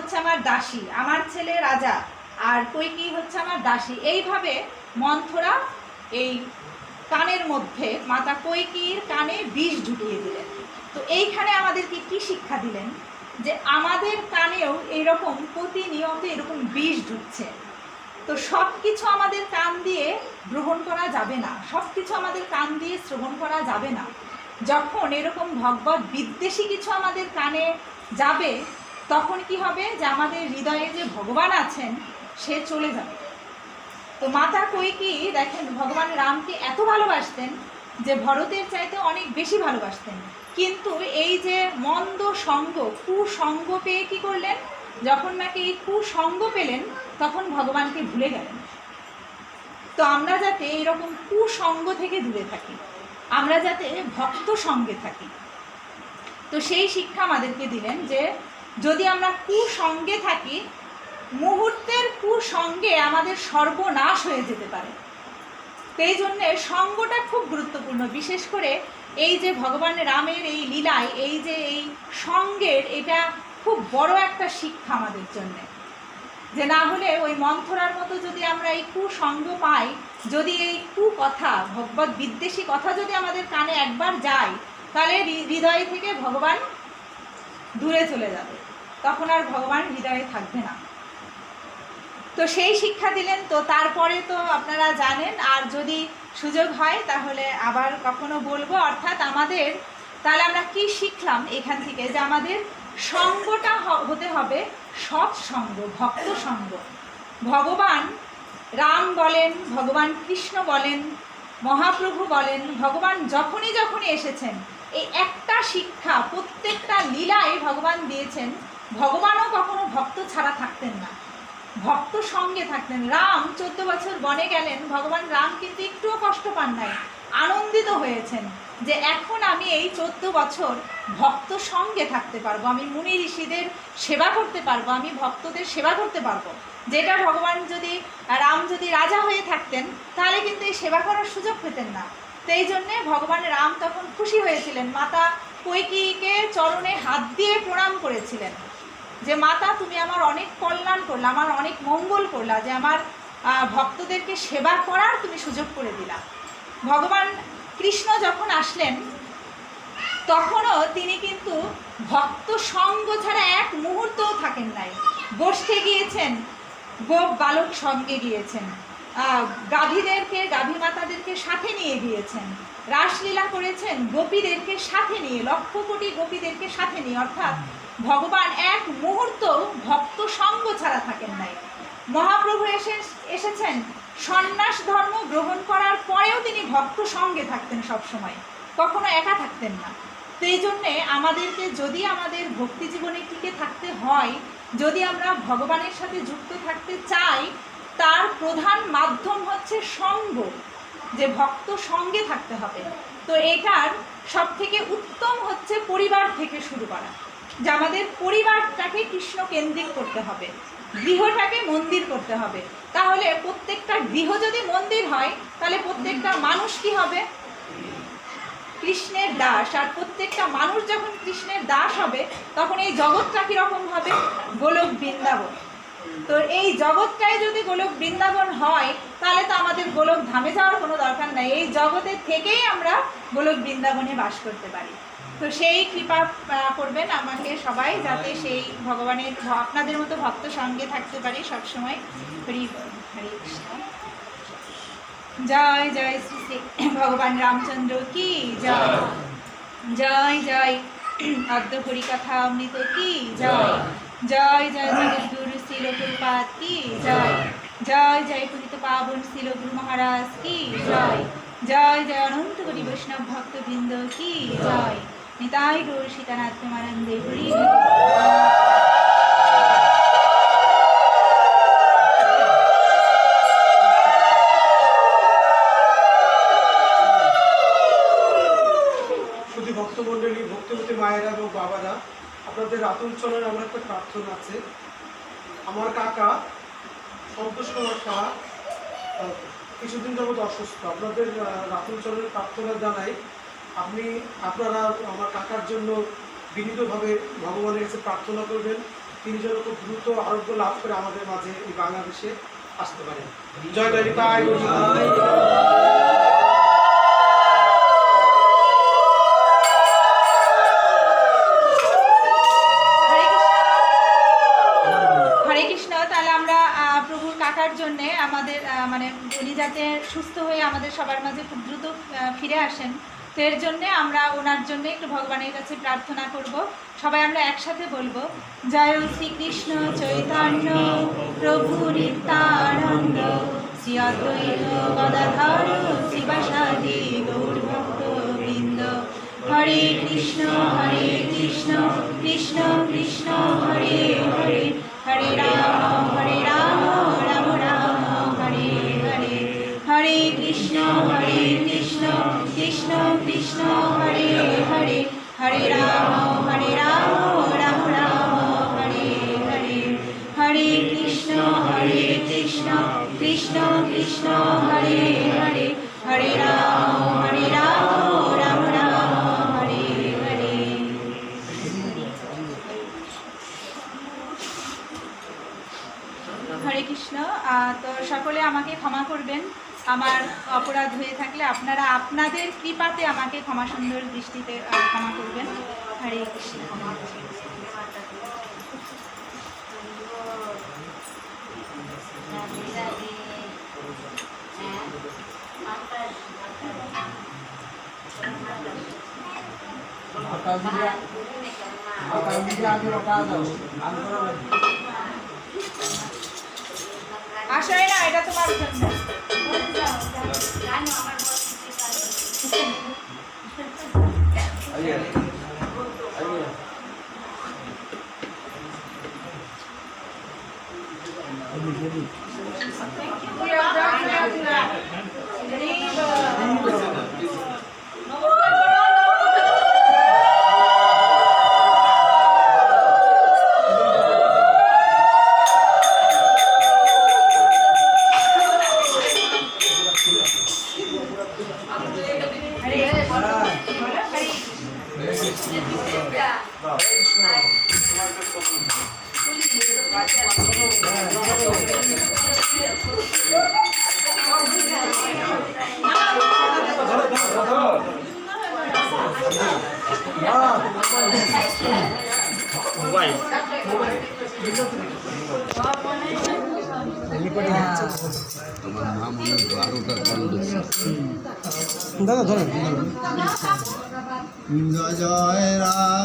হচ্ছে আমার দাসী, আমার ছেলে রাজা, আর কৈকেয়ী হচ্ছে আমার দাসী। এইভাবে মন্থরা এই কানের মধ্যে মাতা কৈকেয়ীর কানে বিষ ঢুকিয়ে দিলেন। তো এইখানে আমাদেরকে কি শিক্ষা দিলেন? যে আমাদের কানেও এইরকম প্রতিনিয়ত এরকম বিষ ঢুকছে। তো সব কিছু আমাদের কান দিয়ে গ্রহণ করা যাবে না, সব কিছু আমাদের কান দিয়ে শ্রবণ করা যাবে না। যখন এরকম ভগবত বিদ্বেষী কিছু আমাদের কানে যাবে, তখন কি হবে? যে আমাদের হৃদয়ে যে ভগবান আছেন সে চলে যাবে। তো মাতা কৈকেয়ী দেখেন ভগবান রামকে এত ভালোবাসতেন যে ভরতের চাইতে অনেক বেশি ভালোবাসতেন, কিন্তু এই যে মন্দ সঙ্গ, কুসঙ্গ পেয়ে কি করলেন? যখন নাকি এই কুসঙ্গ পেলেন তখন ভগবানকে ভুলে গেলেন। তো আমরা যাতে এরকম কুসঙ্গ থেকে দূরে থাকি, আমরা যাতে ভক্ত সঙ্গে থাকি, তো সেই শিক্ষা আমাদেরকে দিলেন যে যদি আমরা কুসঙ্গে থাকি, মুহূর্তের কুসঙ্গে আমাদের সর্বনাশ হয়ে যেতে পারে। তো এই জন্যে সঙ্গটা খুব গুরুত্বপূর্ণ। বিশেষ করে এই যে ভগবান রামের এই লীলায় এই যে এই সঙ্গের, এটা খুব বড় একটা শিক্ষা আমাদের জন্যে। যে না হলে ওই মন্থরার মতো যদি আমরা এই কুসঙ্গ পাই, যদি এই কুকথা, ভগবত বিদ্বেষী কথা যদি আমাদের কানে একবার যায়, তাহলে হৃদয় থেকে ভগবান দূরে চলে যাবে, তখন আর ভগবান হৃদয়ে থাকবে না। তো সেই শিক্ষা দিলেন। তো তারপরে তো আপনারা জানেন, আর যদি সুযোগ হয় তাহলে আবার কখনো বলবো। অর্থাৎ আমাদের তাহলে আমরা কি শিখলাম এখান থেকে? যে আমাদের সঙ্গটা হতে হবে সৎসঙ্গ, ভক্ত সঙ্গ। ভগবান রাম বলেন, ভগবান কৃষ্ণ বলেন, মহাপ্রভু বলেন, ভগবান যখনই যখনই এসেছেন এই একটা শিক্ষা প্রত্যেকটা লীলায় ভগবান দিয়েছেন। ভগবানও কখনো ভক্ত ছাড়া থাকতেন না, ভক্ত সঙ্গে থাকতেন। রাম 14 বছর বনে গেলেন, ভগবান রাম কিন্তু একটুও কষ্ট পান নাই, আনন্দিত হয়েছেন যে এখন আমি এই 14 বছর ভক্ত সঙ্গে থাকতে পারবো, আমি মুনি ঋষিদের সেবা করতে পারবো, আমি ভক্তদের সেবা করতে পারবো। যেটা ভগবান যদি রাম যদি রাজা হয়ে থাকতেন তাহলে কিন্তু এই সেবা করার সুযোগ পেতেন না। তো এই জন্যে ভগবান রাম তখন খুশি হয়েছিলেন, মাতা কৈকেয়ীকে চরণে হাত দিয়ে প্রণাম করেছিলেন যে মাতা তুমি আমার অনেক কল্যাণ করলা, আমার অনেক মঙ্গল করলা, যে আমার ভক্তদেরকে সেবা করার তুমি সুযোগ করে দিলা। ভগবান কৃষ্ণ যখন আসলেন তখনও তিনি কিন্তু ভক্ত সঙ্গ ছাড়া এক মুহূর্তও থাকেন নাই। গোষ্ঠে গিয়েছেন, গোপ বালক সঙ্গে গিয়েছেন, গাভীদেরকে, গাভী মাতাদেরকে সাথে নিয়ে গিয়েছেন, রাসলীলা করেছেন গোপীদেরকে সাথে নিয়ে, লক্ষ কোটি গোপীদেরকে সাথে নিয়ে। অর্থাৎ ভগবান এক মুহূর্ত ভক্ত সঙ্গ ছাড়া থাকেন নাই। মহাপ্রভু এসেছেন সন্ন্যাস ধর্ম গ্রহণ করার পরেও তিনি ভক্ত সঙ্গে থাকতেন সব সময়, কখনো একা থাকতেন না। তো এই জন্যে আমাদেরকে যদি আমাদের ভক্তি জীবনে টিকে থাকতে হয়, যদি আমরা ভগবানের সাথে যুক্ত থাকতে চাই, তার প্রধান মাধ্যম হচ্ছে সঙ্গ, যে ভক্ত সঙ্গে থাকতে হবে। তো এটার সব থেকে উত্তম হচ্ছে পরিবার থেকে শুরু করা, যে আমাদের পরিবারটাকে কৃষ্ণ কেন্দ্রিক করতে হবে, গৃহটাকে মন্দির করতে হবে। তাহলে প্রত্যেকটা গৃহ যদি মন্দির হয় তাহলে প্রত্যেকটা মানুষ কি হবে? কৃষ্ণের দাস। আর প্রত্যেকটা মানুষ যখন কৃষ্ণের দাস হবে তখন এই জগৎটা কীরকম হবে? গোলক বৃন্দাবন। তো এই জগৎটাই যদি গোলক বৃন্দাবন হয় তাহলে তো আমাদের গোলক ধামে যাওয়ার কোনো দরকার নাই, এই জগতের থেকেই আমরা গোলক বৃন্দাবনে বাস করতে পারি। তো সেই কৃপা করবেন আমাকে সবাই, যাতে সেই ভগবানের আপনাদের মতো ভক্ত সঙ্গে থাকতে পারি সবসময়। হরি হরে কৃষ্ণ। জয় জয় শ্রী শ্রী ভগবান রামচন্দ্র কি জয়, জয় জয় অদ্য হরিকথা অমৃত কি জয়, জয় জয় জগদ্গুরু শ্রীল প্রভুপাদ কি জয়, জয় জয় পুরিত পাবন শ্রীল গুরু মহারাজ কি জয়, জয় জয় অনন্ত কোটি বৈষ্ণব ভক্তবৃন্দ কি জয়। নিতাই গৌর সীতানাথ প্রেমানন্দে হরি। ভক্তমণ্ডলী, ভক্তিমতী মায়েরা এবং বাবারা, আপনাদের রাতুল চরণে আমার একটা প্রার্থনা আছে। আমার কাকা সন্তোষ কুমার সাহা কিছুদিন যাবৎ অসুস্থ, আপনাদের রাতুল চরণের প্রার্থনা জানাই আপনারা আমার কাকার জন্য বিনীতভাবে ভগবানের কাছে প্রার্থনা করবেন, তিনি যেন খুব দ্রুত আরোগ্য লাভ করে আমাদের মাঝে এই বাংলাদেশে আসতে পারেন। জয় দ্বারিকায়। হরে কৃষ্ণ। তাহলে আমরা প্রভুর কাকার জন্যে আমাদের মানে উনি যাতে সুস্থ হয়ে আমাদের সবার মাঝে খুব দ্রুত ফিরে আসেন, তো এর জন্যে আমরা ওনার জন্য একটু ভগবানের কাছে প্রার্থনা করব। সবাই আমরা একসাথে বলবো, জয় শ্রীকৃষ্ণ চৈতন্য প্রভু নিত্যানন্দ শ্রী অদ্বৈত গদাধর শিবাসাদি গৌরভক্তবৃন্দ। হরে কৃষ্ণ কৃষ্ণ কৃষ্ণ হরে হরে, হরে রাম রাম রাম হরে হরে। হরে কৃষ্ণ কৃষ্ণ কৃষ্ণ হরে হরে, হরে রাম রাম রাম হরে হরে। হরে কৃষ্ণ কৃষ্ণ কৃষ্ণ হরে হরে, হরে রাম রাম রাম হরে হরে। হরে কৃষ্ণ। তো সকলে আমাকে ক্ষমা করবেন আমার অপরাধ হয়ে থাকলে, আপনারা আপনাদের কৃপাতে আমাকে ক্ষমা সুন্দর দৃষ্টিতে ক্ষমা করবেন। হরে কৃষ্ণ। আসলে না, এটা তোমার জন্য। তোমার মা মনে 12টা কল দিচ্ছে। দাদা ধরেন। জয় রাম।